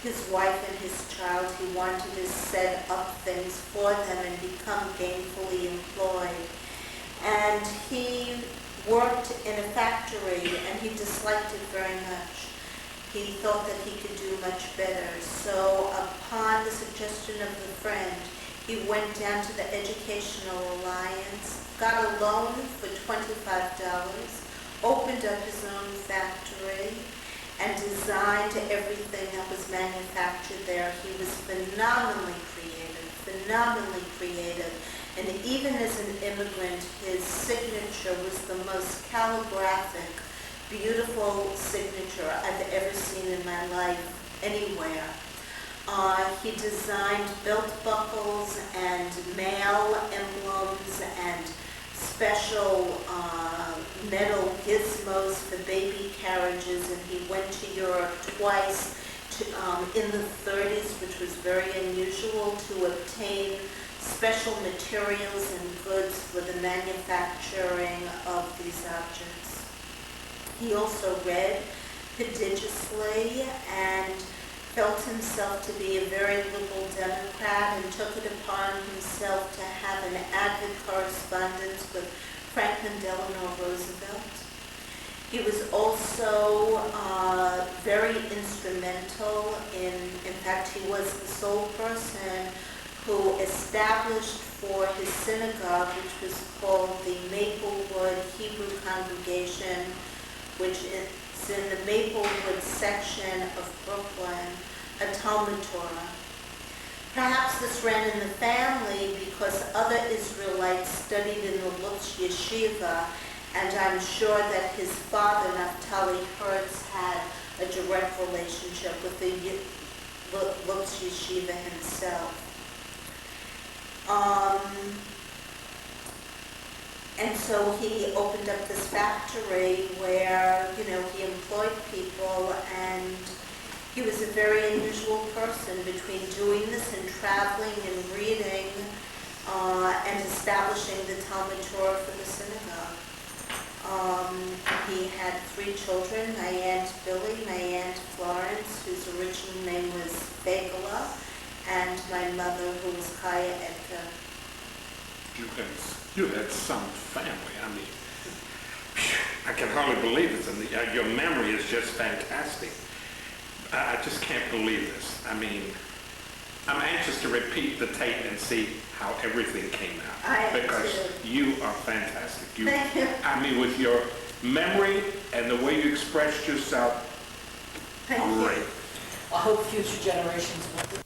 his wife and his child. He wanted to set up things for them and become gainfully employed. And he worked in a factory, and he disliked it very much. he thought that he could do much better. So upon the suggestion of the friend, he went down to the Educational Alliance, got a loan for $25, opened up his own factory, and designed everything that was manufactured there. He was phenomenally creative. And even as an immigrant, his signature was the most calligraphic, beautiful signature I've ever seen in my life anywhere. He designed belt buckles and mail emblems and special metal gizmos for baby carriages, and he went to Europe twice in the 30s, which was very unusual, to obtain special materials and goods for the manufacturing of these objects. He also read prodigiously and felt himself to be a very liberal Democrat, and took it upon himself to have an avid correspondence with Franklin Delano Roosevelt. He was also very instrumental in fact, he was the sole person who established for his synagogue, which was called the Maplewood Hebrew Congregation, which is in the Maplewood section of Brooklyn, a Talmud Torah. Perhaps this ran in the family because other Israelites studied in the Lutz Yeshiva, and I'm sure that his father, Naftali Hertz, had a direct relationship with the Lutz Yeshiva himself. And so he opened up this factory where, he employed people, and he was a very unusual person between doing this and traveling and reading and establishing the Talmud Torah for the synagogue. He had 3 children, my Aunt Billy, my Aunt Florence, whose original name was Begala, and my mother, who was Kaya Edgar. You had some family. I mean, I can hardly believe it. And your memory is just fantastic. I just can't believe this. I mean, I'm anxious to repeat the tape and see how everything came out. Because you are fantastic. Thank you. I mean, with your memory and the way you expressed yourself, Thank great. you. I hope future generations will